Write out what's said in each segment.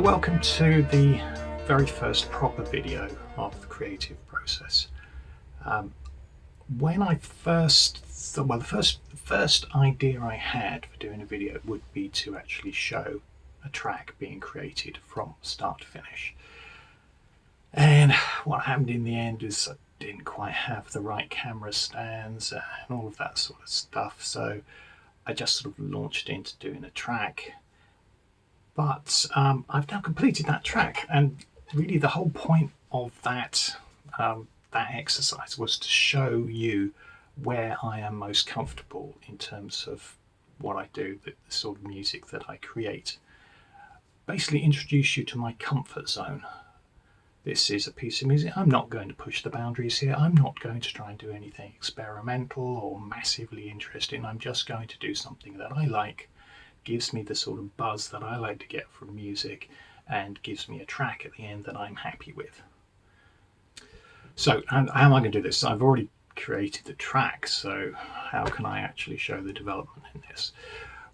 Hello, welcome to the very first proper video of the creative process. When I first thought, well, the first idea I had for doing a video would be to actually show a track being created from start to finish. And what happened in the end is I didn't quite have the right camera stands and all of that sort of stuff, so I just sort of launched into doing a track. But I've now completed that track, and really the whole point of that exercise was to show you where I am most comfortable in terms of what I do, the sort of music that I create. Basically introduce you to my comfort zone. This is a piece of music. I'm not going to push the boundaries here. I'm not going to try and do anything experimental or massively interesting. I'm just going to do something that I like, gives me the sort of buzz that I like to get from music, and gives me a track at the end that I'm happy with. So how am I going to do this? I've already created the track, so how can I actually show the development in this?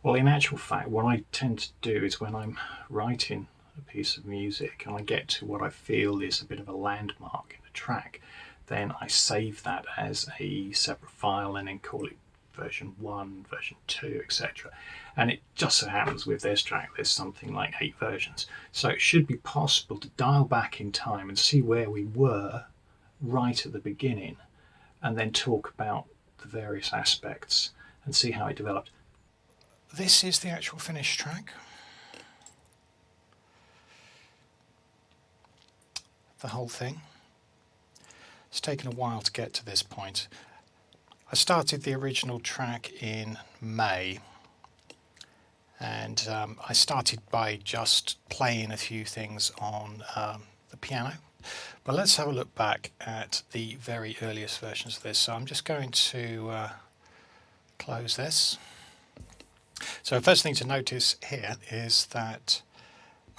Well, in actual fact, what I tend to do is when I'm writing a piece of music and I get to what I feel is a bit of a landmark in the track, then I save that as a separate file and then call it version 1, version 2, etc. And it just so happens with this track there's something like 8 versions. So it should be possible to dial back in time and see where we were right at the beginning, and then talk about the various aspects and see how it developed. This is the actual finished track. The whole thing. It's taken a while to get to this point. I started the original track in May, and I started by just playing a few things on the piano. But let's have a look back at the very earliest versions of this. So I'm just going to close this. So first thing to notice here is that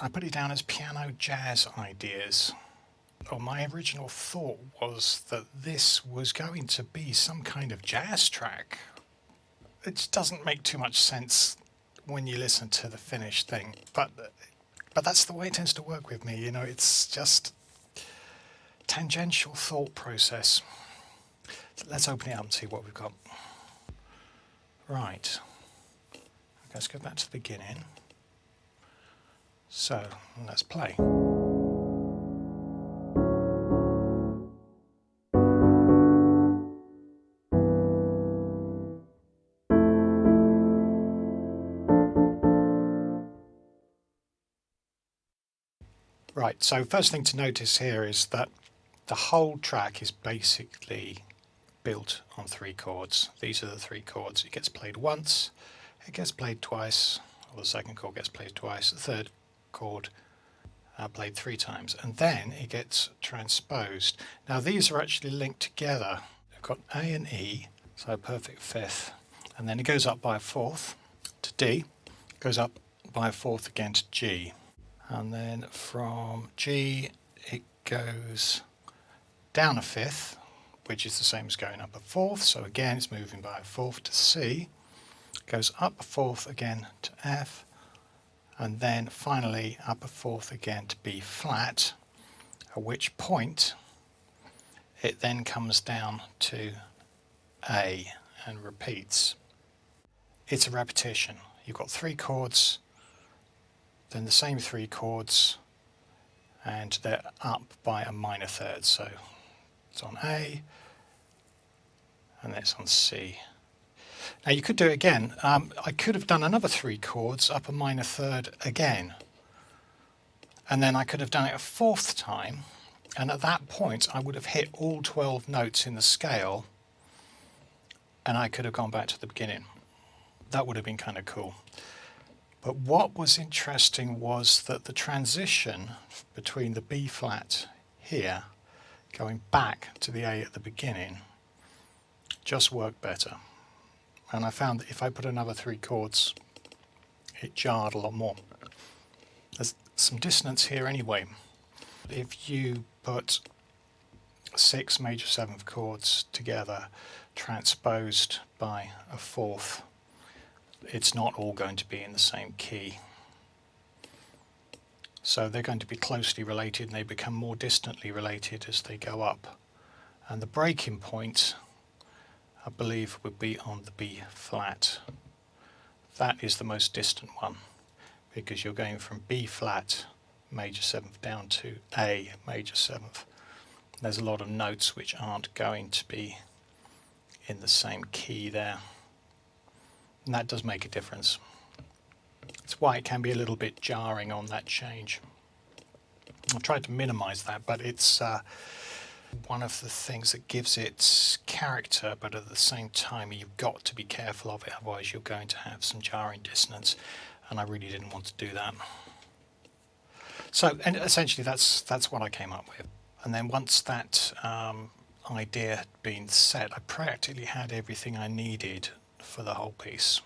I put it down as piano jazz ideas. Well, my original thought was that this was going to be some kind of jazz track. It doesn't make too much sense when you listen to the finished thing, but that's the way it tends to work with me. You know, it's just tangential thought process. So let's open it up and see what we've got. Right, let's go back to the beginning. So let's play. Right, so first thing to notice here is that the whole track is basically built on 3 chords. These are the 3 chords. It gets played once, it gets played twice, or the second chord gets played twice, the third chord played 3 times, and then it gets transposed. Now these are actually linked together. We've got A and E, so a perfect fifth, and then it goes up by a fourth to D, goes up by a fourth again to G. And then from G it goes down a fifth, which is the same as going up a fourth, so again it's moving by a fourth to C, goes up a fourth again to F, and then finally up a fourth again to B flat, at which point it then comes down to A and repeats. It's a repetition. You've got 3 chords, then the same 3 chords, and they're up by a minor third. So it's on A, and then it's on C. Now you could do it again. I could have done another 3 chords up a minor third again, and then I could have done it a 4th time, and at that point I would have hit all 12 notes in the scale, and I could have gone back to the beginning. That would have been kind of cool. But what was interesting was that the transition between the B flat here going back to the A at the beginning just worked better. And I found that if I put another 3 chords, it jarred a lot more. There's some dissonance here anyway. If you put 6 major 7th chords together, transposed by a 4th, it's not all going to be in the same key. So they're going to be closely related, and they become more distantly related as they go up. And the breaking point, I believe, would be on the B flat. That is the most distant one, because you're going from B flat major 7th down to A major 7th. There's a lot of notes which aren't going to be in the same key there, and that does make a difference. It's why it can be a little bit jarring on that change. I've tried to minimize that, but it's one of the things that gives it character, but at the same time you've got to be careful of it, otherwise you're going to have some jarring dissonance, and I really didn't want to do that. So, and essentially that's what I came up with. And then once that idea had been set, I practically had everything I needed for the whole piece.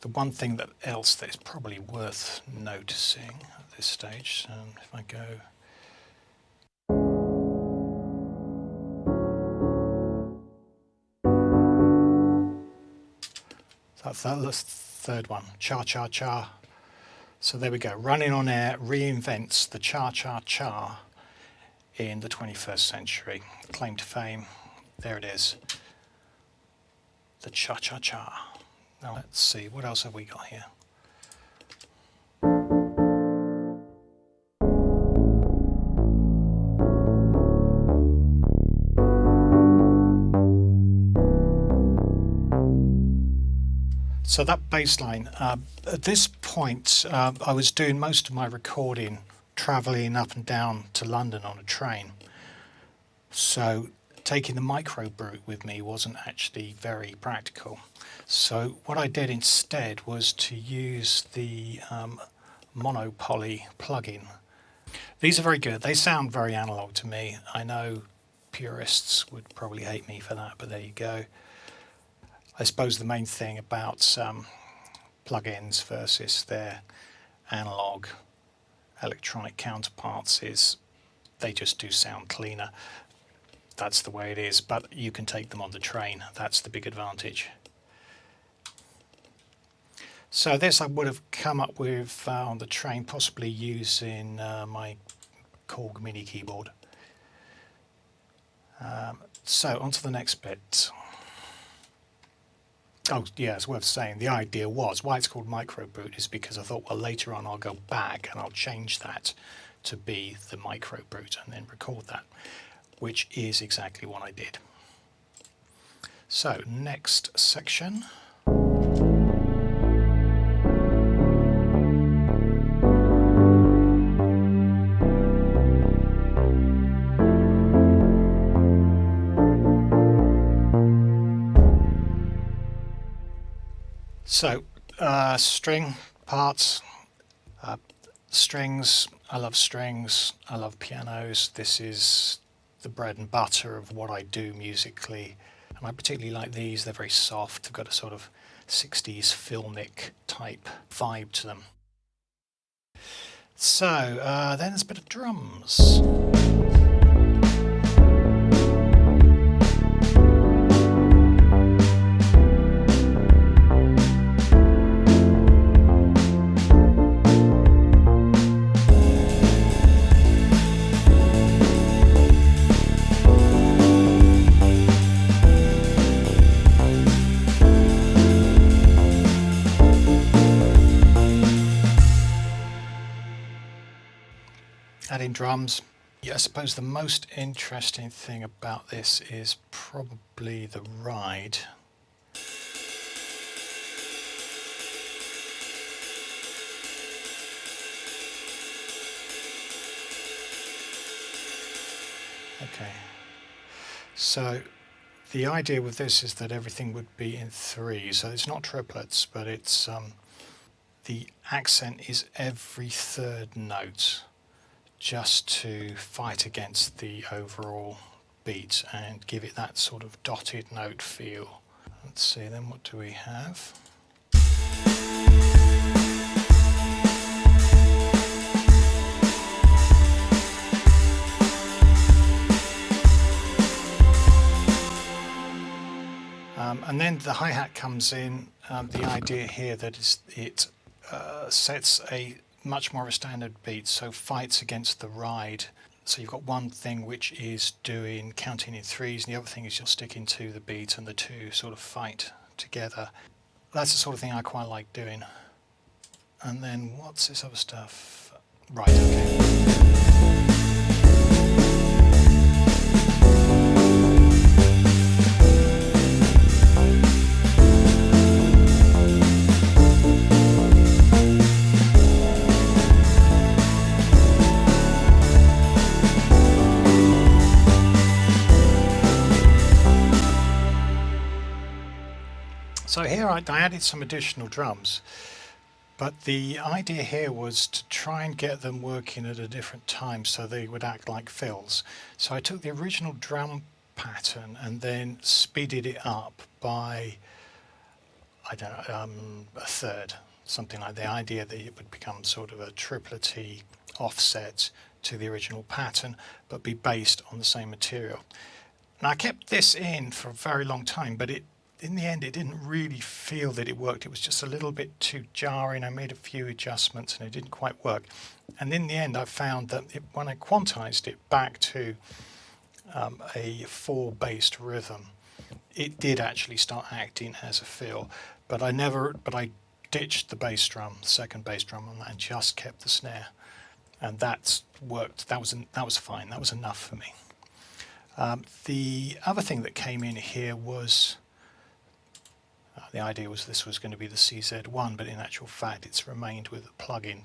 The one thing else that is probably worth noticing at this stage, if I go that's the third one, cha cha cha. So there we go. Running on Air reinvents the cha cha cha in the 21st century. Claim to fame. There it is. The cha cha cha. Now let's see, what else have we got here? So that bass line, at this point I was doing most of my recording travelling up and down to London on a train. So taking the micro brute with me wasn't actually very practical. So what I did instead was to use the Monopoly plugin. These are very good. They sound very analog to me. I know purists would probably hate me for that, but there you go. I suppose the main thing about plugins versus their analog electronic counterparts is they just do sound cleaner. That's the way it is, but you can take them on the train. That's the big advantage. So this I would have come up with on the train, possibly using my Korg mini keyboard. So on to the next bit. Oh yeah, it's worth saying, the idea was, why it's called micro brute is because I thought, well, later on I'll go back and I'll change that to be the micro brute and then record that, which is exactly what I did. So next section. So, string parts, strings, I love strings, I love pianos. This is the bread and butter of what I do musically, and I particularly like these. They're very soft, they've got a sort of 60s filmic type vibe to them. So, then there's a bit of drums. Adding drums. Yeah, I suppose the most interesting thing about this is probably the ride. Okay, so the idea with this is that everything would be in 3, so it's not triplets, but it's the accent is every 3rd note, just to fight against the overall beat and give it that sort of dotted note feel. Let's see then, what do we have? And then the hi-hat comes in. The idea here that is it sets a much more of a standard beat, so fights against the ride. So you've got one thing which is doing counting in threes, and the other thing is you're sticking to the beat and the two sort of fight together. That's the sort of thing I quite like doing. And then what's this other stuff? Right, okay. So here I added some additional drums, but the idea here was to try and get them working at a different time so they would act like fills. So I took the original drum pattern and then speeded it up by, I don't know, a third, something like the idea that it would become sort of a triplet-y offset to the original pattern, but be based on the same material. Now I kept this in for a very long time, but in the end it didn't really feel that it worked. It was just a little bit too jarring. I made a few adjustments and it didn't quite work. And in the end I found that when I quantized it back to a 4-based rhythm, it did actually start acting as a fill. But I ditched the bass drum, the second bass drum on that, and just kept the snare. And that's worked. That was fine. That was enough for me. The other thing that came in here was the idea was this was going to be the CZ1, but in actual fact it's remained with a plugin.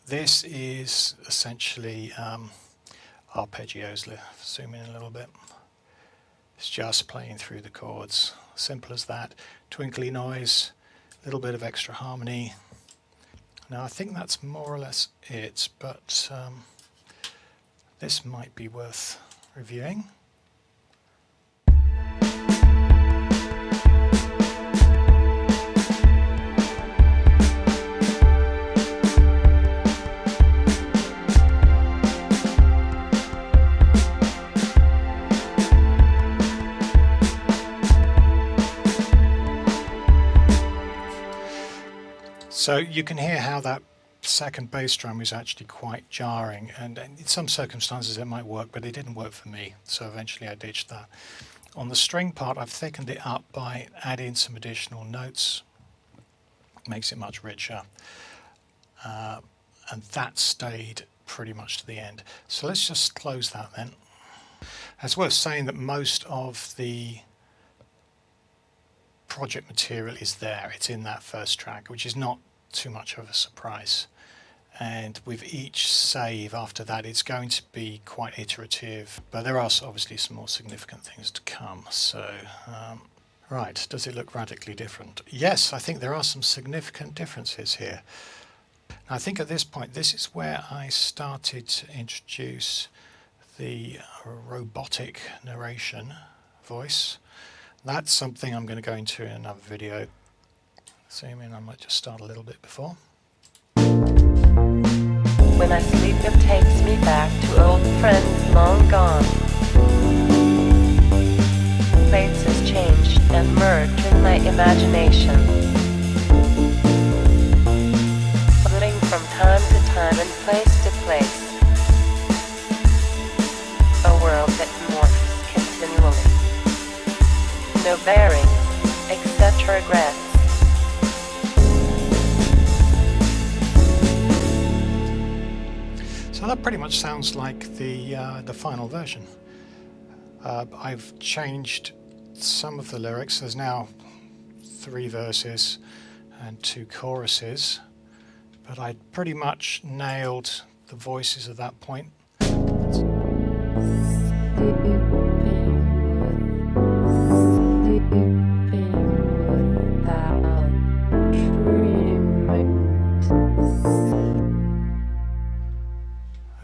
This is essentially arpeggios. Zoom in a little bit. It's just playing through the chords. Simple as that. Twinkly noise, a little bit of extra harmony. Now I think that's more or less it, but this might be worth reviewing. So you can hear how that second bass drum is actually quite jarring, and in some circumstances it might work, but it didn't work for me, so eventually I ditched that. On the string part I've thickened it up by adding some additional notes. Makes it much richer, and that stayed pretty much to the end. So let's just close that then. It's worth saying that most of the project material is there. It's in that first track, which is not too much of a surprise, and with each save after that it's going to be quite iterative, but there are obviously some more significant things to come. So right, does it look radically different? Yes, I think there are some significant differences here. Now, I think at this point this is where I started to introduce the robotic narration voice. That's something I'm going to go into in another video. Zoom in, I might just start a little bit before. When I sleep, it takes me back to old friends long gone. Faces changed and merged in my imagination. Flitting from time to time and place to place. A world that morphs continually. No bearings, except regrets. So that pretty much sounds like the final version. I've changed some of the lyrics. There's now 3 verses and 2 choruses, but I pretty much nailed the voices at that point.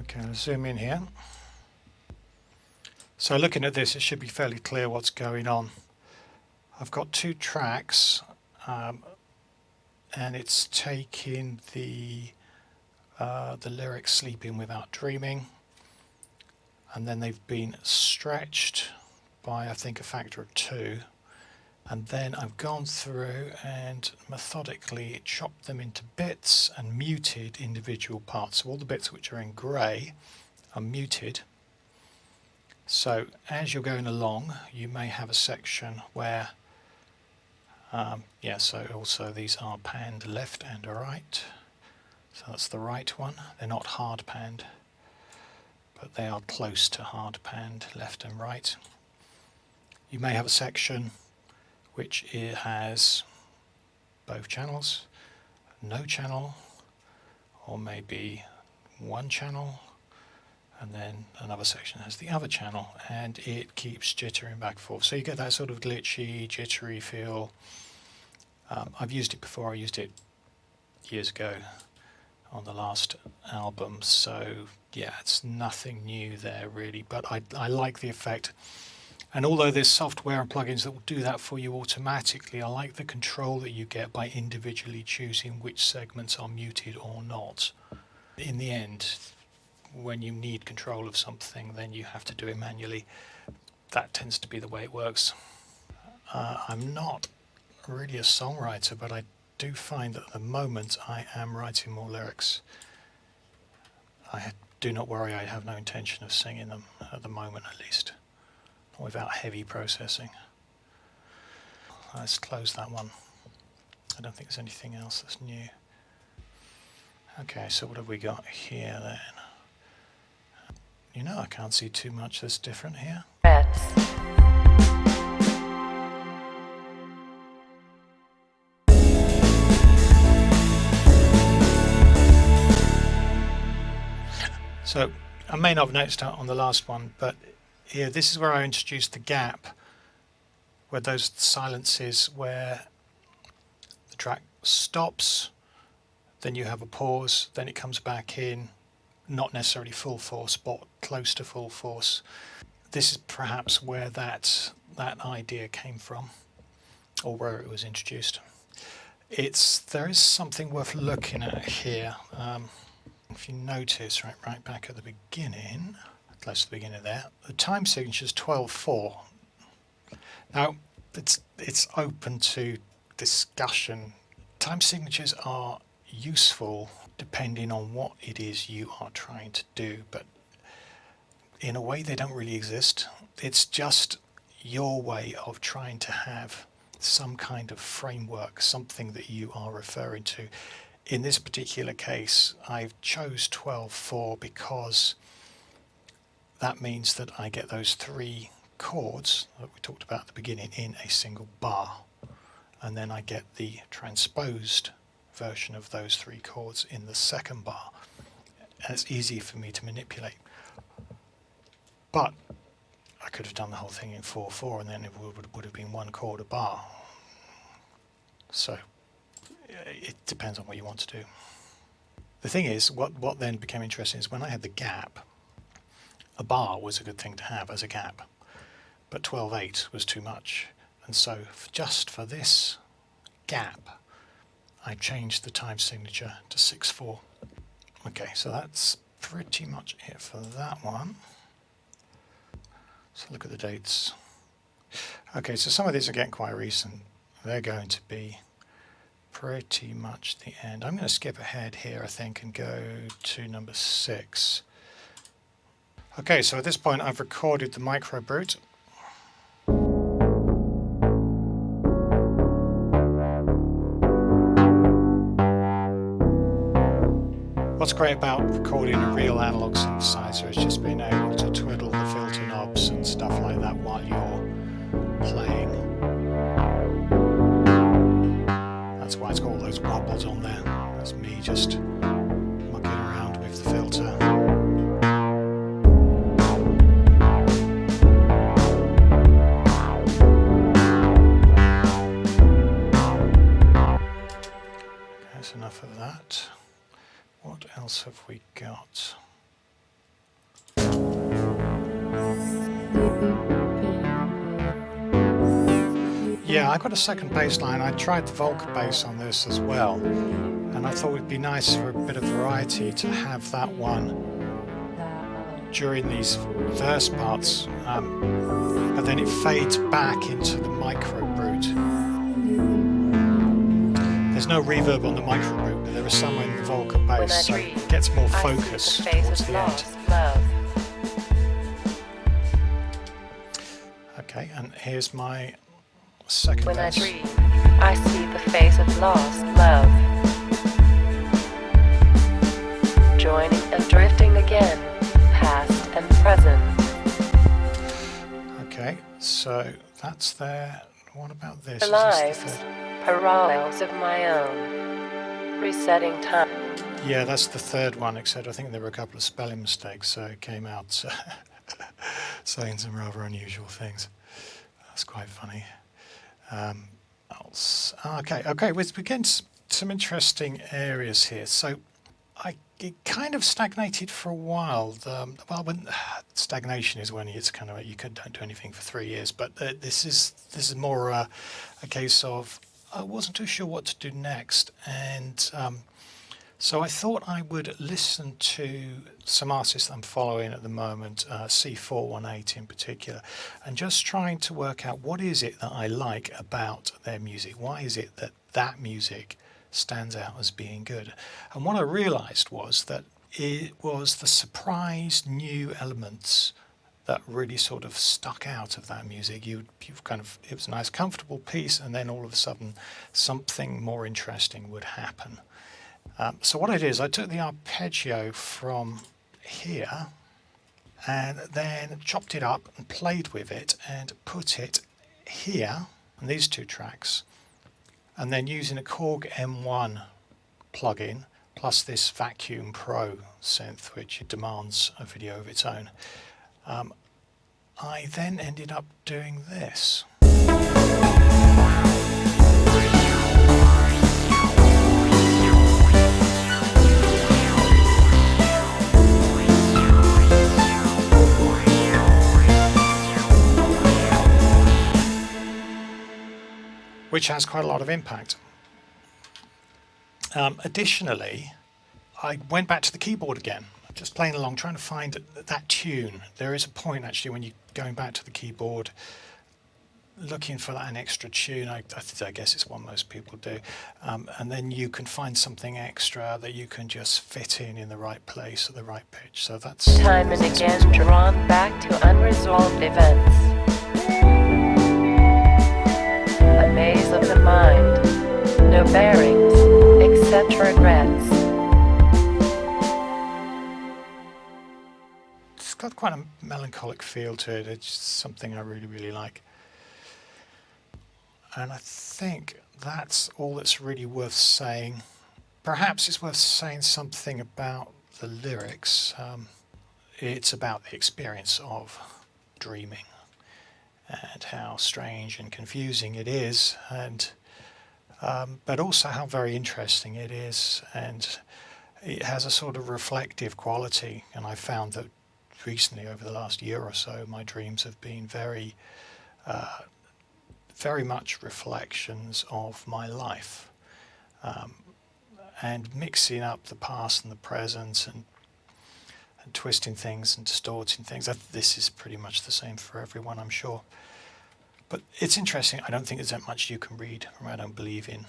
Okay, I'll zoom in here. So looking at this, it should be fairly clear what's going on. I've got 2 tracks, and it's taking the lyrics "Sleeping Without Dreaming," and then they've been stretched by, I think, a factor of 2, And then I've gone through and methodically chopped them into bits and muted individual parts. So all the bits which are in grey are muted. So as you're going along, you may have a section where, so also these are panned left and right. So that's the right one. They're not hard panned, but they are close to hard panned left and right. You may have a section which has both channels, no channel, or maybe one channel, and then another section has the other channel, and it keeps jittering back and forth. So you get that sort of glitchy, jittery feel. I've used it before. I used it years ago on the last album, so yeah, it's nothing new there really, but I like the effect. And although there's software and plugins that will do that for you automatically, I like the control that you get by individually choosing which segments are muted or not. In the end, when you need control of something, then you have to do it manually. That tends to be the way it works. I'm not really a songwriter, but I do find that at the moment I am writing more lyrics. I do not worry, I have no intention of singing them at the moment at least. Without heavy processing. Let's close that one. I don't think there's anything else that's new. Okay, so what have we got here then? You know, I can't see too much that's different here. Frets. So I may not have noticed that on the last one, but here, this is where I introduced the gap, where those silences where the track stops, then you have a pause, then it comes back in, not necessarily full force, but close to full force. This is perhaps where that idea came from, or where it was introduced. There is something worth looking at here. If you notice, right back at the beginning, close to the beginning there, the time signature is 12/4. Now, it's open to discussion. Time signatures are useful depending on what it is you are trying to do, but in a way they don't really exist. It's just your way of trying to have some kind of framework, something that you are referring to. In this particular case, I've chose 12/4 because that means that I get those three chords that we talked about at the beginning in a single bar, and then I get the transposed version of those three chords in the second bar, and it's easy for me to manipulate. But I could have done the whole thing in 4/4, and then it would have been one chord a bar. So it depends on what you want to do. The thing is, what then became interesting is when I had the gap, a bar was a good thing to have as a gap, but 12/8 was too much, and so just for this gap I changed the time signature to 6/4. Okay, so that's pretty much it for that one. So look at the dates. Okay, so some of these are getting quite recent. They're going to be pretty much the end. I'm going to skip ahead here, I think, and go to number 6. Okay, so at this point I've recorded the micro brute. What's great about recording a real analog synthesizer is just being able to twiddle the filter knobs and stuff like that while you're playing. That's why it's got all those wobbles on there. That's me just mucking around with the filter. That's enough of that. What else have we got? Yeah, I got a second bass line. I tried the Volca bass on this as well, and I thought it would be nice for a bit of variety to have that one during these verse parts, but then it fades back into the micro brute. root. There's no reverb on the micro root, but there is some in the vocal bass, so it gets more focus towards the end. Okay, and here's my second verse. When I dream, I see the face of lost love, joining and drifting again, past and present. Okay, so that's there. What about this? Lives, parallels of my own, resetting time. Yeah, that's the third one, except I think there were a couple of spelling mistakes, so it came out saying some rather unusual things. That's quite funny. Okay, we begin some interesting areas here. So it kind of stagnated for a while. When stagnation is when it's kind of you don't do anything for 3 years, but this is more a case of I wasn't too sure what to do next, and so I thought I would listen to some artists I'm following at the moment, C418 in particular, and just trying to work out what is it that I like about their music. Why is it that music stands out as being good? And what I realized was that it was the surprise new elements that really sort of stuck out of that music. It was a nice comfortable piece, and then all of a sudden something more interesting would happen. So what I did is I took the arpeggio from here and then chopped it up and played with it and put it here on these two tracks, and then using a Korg M1 plugin plus this Vacuum Pro synth, which demands a video of its own, I then ended up doing this. Which has quite a lot of impact. Additionally, I went back to the keyboard again, just playing along, trying to find that tune. There is a point actually when you're going back to the keyboard, looking for an extra tune. I guess it's what most people do, and then you can find something extra that you can just fit in the right place at the right pitch. So that's time and again drawn back to unresolved events. A maze of the mind, no bearings, except regrets. It's got quite a melancholic feel to it. It's something I really, really like. And I think that's all that's really worth saying. Perhaps it's worth saying something about the lyrics. It's about the experience of dreaming and how strange and confusing it is, and but also how very interesting it is, and it has a sort of reflective quality. And I found that recently, over the last year or so, my dreams have been very much reflections of my life, and mixing up the past and the present, and twisting things and distorting things. This is pretty much the same for everyone, I'm sure. But it's interesting. I don't think there's that much you can read. I don't believe in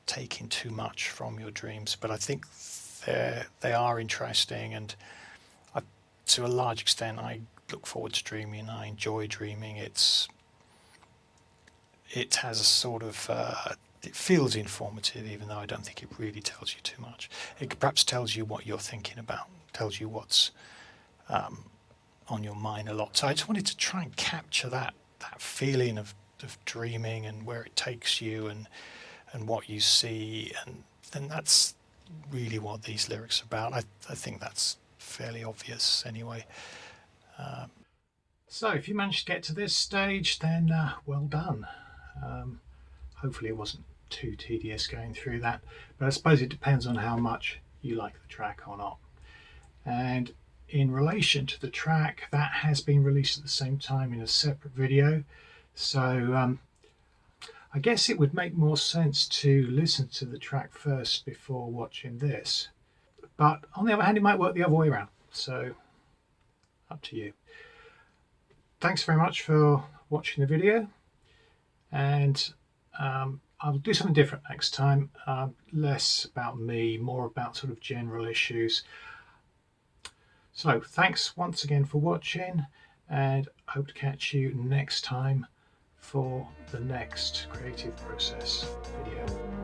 taking too much from your dreams, but I think they are interesting, and to a large extent I look forward to dreaming. I enjoy dreaming. It has a sort of it feels informative, even though I don't think it really tells you too much. It perhaps tells you what you're thinking about, tells you what's on your mind a lot. So I just wanted to try and capture that feeling of dreaming and where it takes you and what you see, and that's really what these lyrics are about. I think that's fairly obvious anyway. So if you managed to get to this stage, then well done. Hopefully it wasn't too tedious going through that, but I suppose it depends on how much you like the track or not. And in relation to the track, that has been released at the same time in a separate video, so I guess it would make more sense to listen to the track first before watching this, but on the other hand it might work the other way around, so up to you. Thanks very much for watching the video. and I'll do something different next time, less about me, more about sort of general issues. So thanks once again for watching, and I hope to catch you next time for the next creative process video.